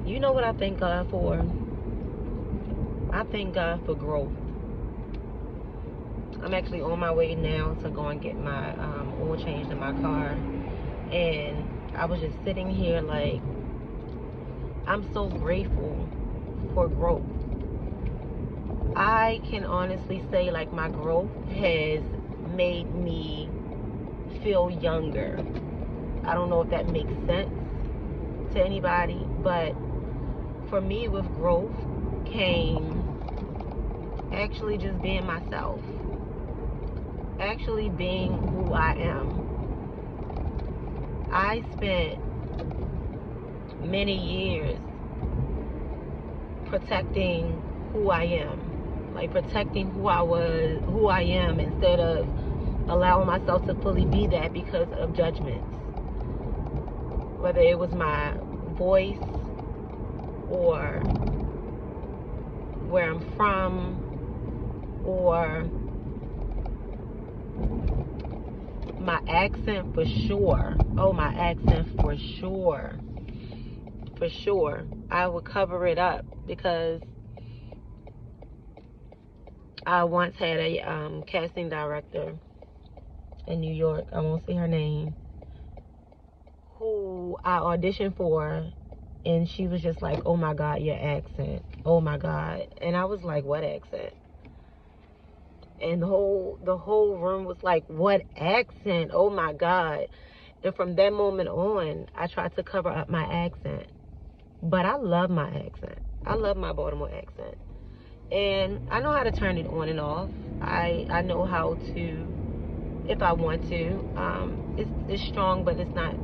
You know what I thank God for? I thank God for growth. I'm actually on my way now to go and get my oil changed in my car. And I was just sitting here like, I'm so grateful for growth. I can honestly say like my growth has made me feel younger. I don't know if that makes sense to anybody, but for me with growth came actually just being myself. Actually being who I am. I spent many years protecting who I am. Like protecting who I was, who I am, instead of allowing myself to fully be that because of judgments. Whether it was my voice or where I'm from or my accent for sure. Oh, my accent for sure. For sure. I would cover it up because I once had a casting director in New York, I won't say her name, who I auditioned for, and she was just like, oh my God, your accent. Oh my God. And I was like, what accent? And the whole room was like, what accent? Oh my God. And from that moment on, I tried to cover up my accent. But I love my accent. I love my Baltimore accent. And I know how to turn it on and off. I know how to, if I want to. It's strong, but it's not,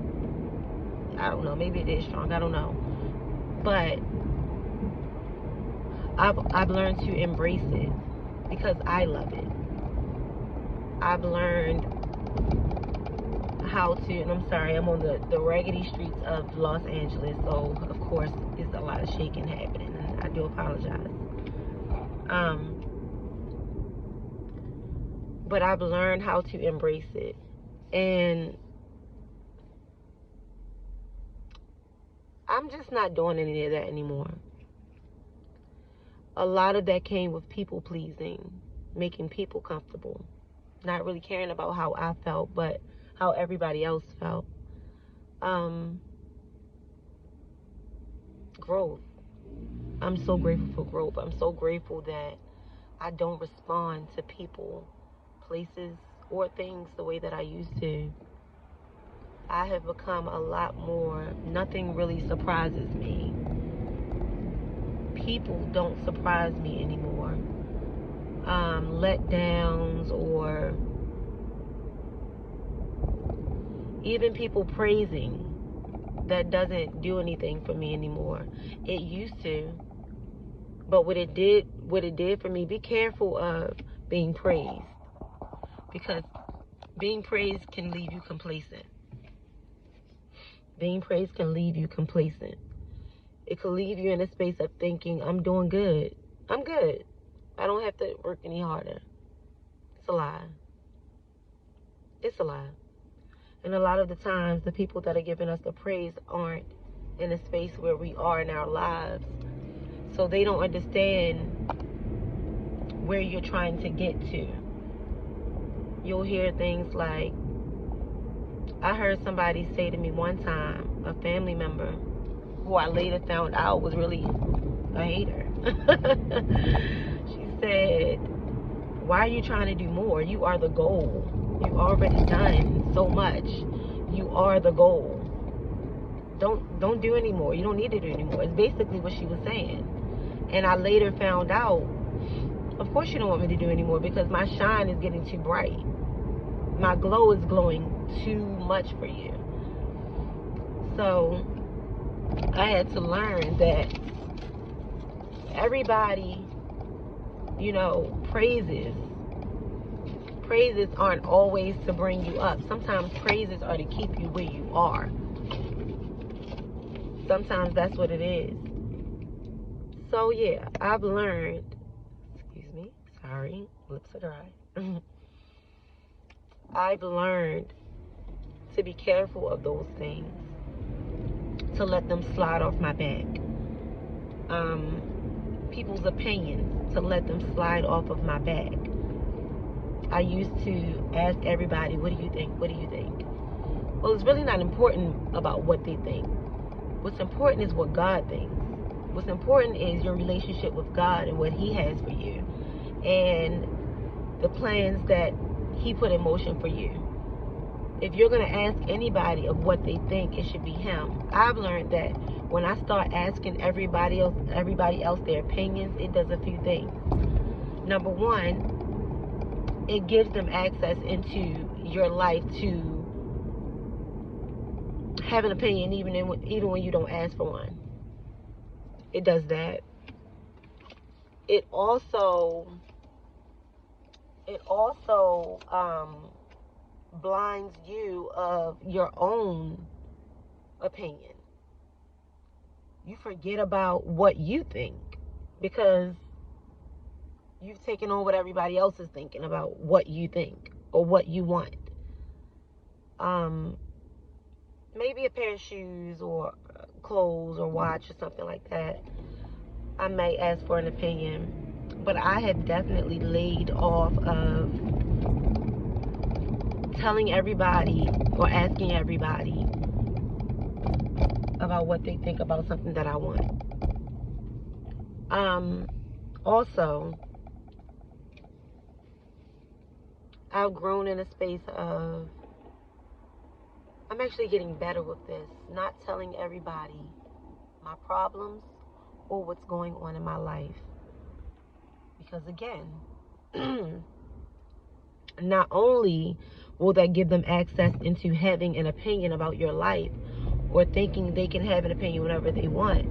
I don't know, maybe it is strong, I don't know. But I've learned to embrace it because I love it. I've learned how to, and I'm sorry, I'm on the raggedy streets of Los Angeles, so of course it's a lot of shaking happening, and I do apologize. But I've learned how to embrace it, and I'm just not doing any of that anymore. A lot of that came with people pleasing, making people comfortable, not really caring about how I felt, but how everybody else felt. Growth. I'm so grateful for growth. I'm so grateful that I don't respond to people, places, or things the way that I used to. I have become a lot more, nothing really surprises me. People don't surprise me anymore. Letdowns or even people praising, that doesn't do anything for me anymore. It used to, but what it did for me, be careful of being praised, because being praised can leave you complacent. Being praised can leave you complacent. It could leave you in a space of thinking, I'm doing good. I'm good. I don't have to work any harder. It's a lie. It's a lie. And a lot of the times, the people that are giving us the praise aren't in a space where we are in our lives. So they don't understand where you're trying to get to. You'll hear things like, I heard somebody say to me one time, a family member, who I later found out was really a hater. She said, why are you trying to do more? You are the goal. You've already done so much. You are the goal. Don't do any more. You don't need to do any more. It's basically what she was saying. And I later found out, of course you don't want me to do any more, because my shine is getting too bright. My glow is glowing too much for you. So I had to learn that everybody, praises aren't always to bring you up. Sometimes praises are to keep you where you are. Sometimes that's what it is. So yeah, I've learned, excuse me, sorry, lips are dry. I've learned to be careful of those things, to let them slide off my back. people's opinions, to let them slide off of my back. I used to ask everybody, what do you think? What do you think? Well, it's really not important about what they think. What's important is what God thinks. What's important is your relationship with God and what He has for you, and the plans that He put in motion for you. If you're going to ask anybody of what they think, it should be Him. I've learned that when I start asking everybody else their opinions, it does a few things. Number one, it gives them access into your life to have an opinion even when you don't ask for one. It does that. It also blinds you of your own opinion. You forget about what you think because you've taken on what everybody else is thinking about what you think or what you want. Maybe a pair of shoes or clothes or watch or something like that. I may ask for an opinion, but I have definitely laid off of telling everybody or asking everybody about what they think about something that I want. Also, I've grown in a space of, I'm actually getting better with this, not telling everybody my problems or what's going on in my life. Because again, not only will that give them access into having an opinion about your life or thinking they can have an opinion whenever they want,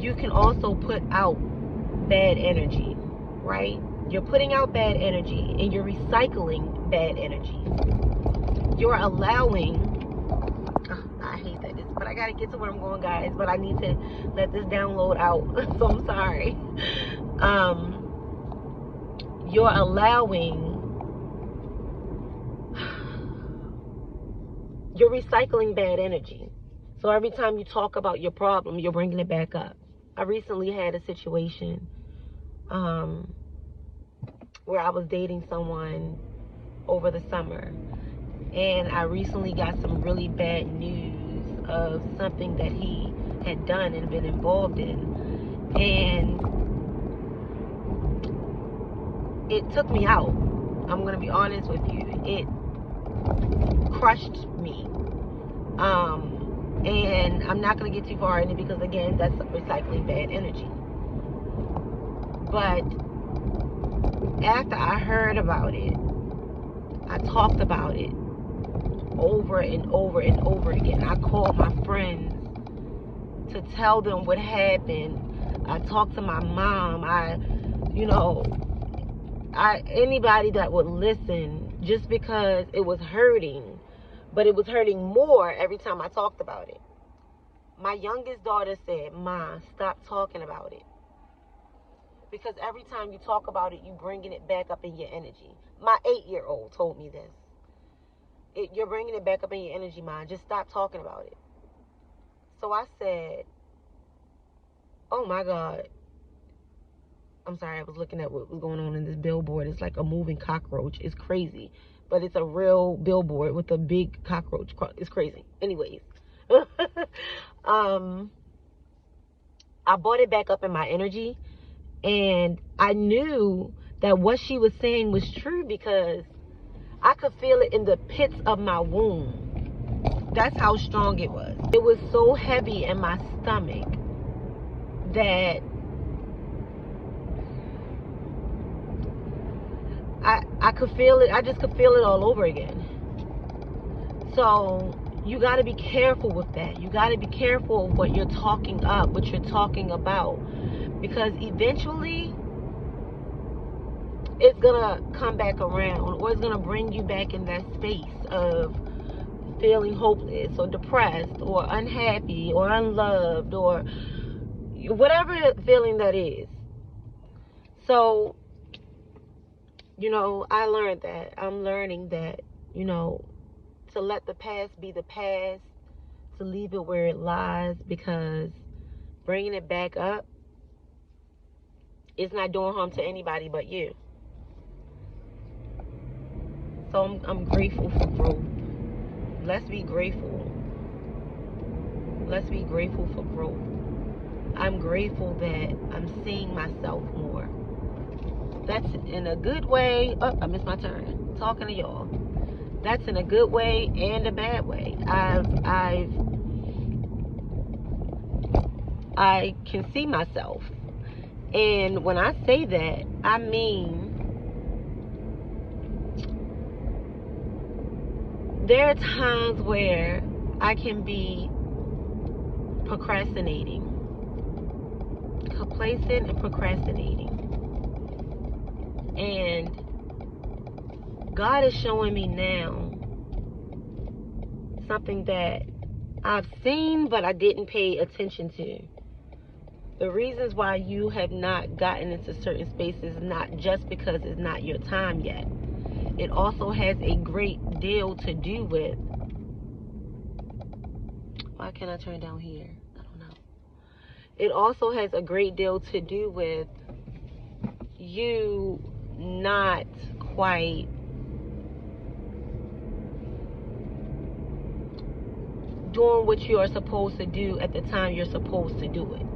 you can also put out bad energy, right? You're putting out bad energy and you're recycling bad energy. You're allowing, I hate that, but I gotta get to where I'm going, guys, but I need to let this download out, so I'm sorry. You're recycling bad energy. So every time you talk about your problem, you're bringing it back up. I recently had a situation where I was dating someone over the summer, and I recently got some really bad news of something that he had done and been involved in, and it took me out. I'm going to be honest with you. It crushed me. And I'm not going to get too far in it because, again, that's recycling bad energy. But after I heard about it, I talked about it over and over and over again. I called my friends to tell them what happened. I talked to my mom. Anybody that would listen, just because it was hurting, but it was hurting more every time I talked about it. My youngest daughter said, "Ma, stop talking about it. Because every time you talk about it, you're bringing it back up in your energy." My 8-year-old told me this. You're bringing it back up in your energy, Ma. Just stop talking about it. So I said, oh my God. I'm sorry, I was looking at what was going on in this billboard. It's like a moving cockroach. It's crazy. But it's a real billboard with a big cockroach. It's crazy. Anyways. I brought it back up in my energy. And I knew that what she was saying was true because I could feel it in the pits of my womb. That's how strong it was. It was so heavy in my stomach that I could feel it. I just could feel it all over again. So you got to be careful with that. You got to be careful of what you're talking up, what you're talking about. Because eventually, it's going to come back around, or it's going to bring you back in that space of feeling hopeless or depressed or unhappy or unloved or whatever feeling that is. So, I learned that. I'm learning that, to let the past be the past, to leave it where it lies, because bringing it back up, it's not doing harm to anybody but you. So I'm grateful for growth. Let's be grateful. Let's be grateful for growth. I'm grateful that I'm seeing myself more. That's in a good way. Oh, I missed my turn. Talking to y'all. That's in a good way and a bad way. I can see myself. And when I say that, I mean there are times where I can be procrastinating, complacent and procrastinating. And God is showing me now something that I've seen but I didn't pay attention to. The reasons why you have not gotten into certain spaces is not just because it's not your time yet. It also has a great deal to do with, why can't I turn down here? I don't know. It also has a great deal to do with you not quite doing what you are supposed to do at the time you're supposed to do it.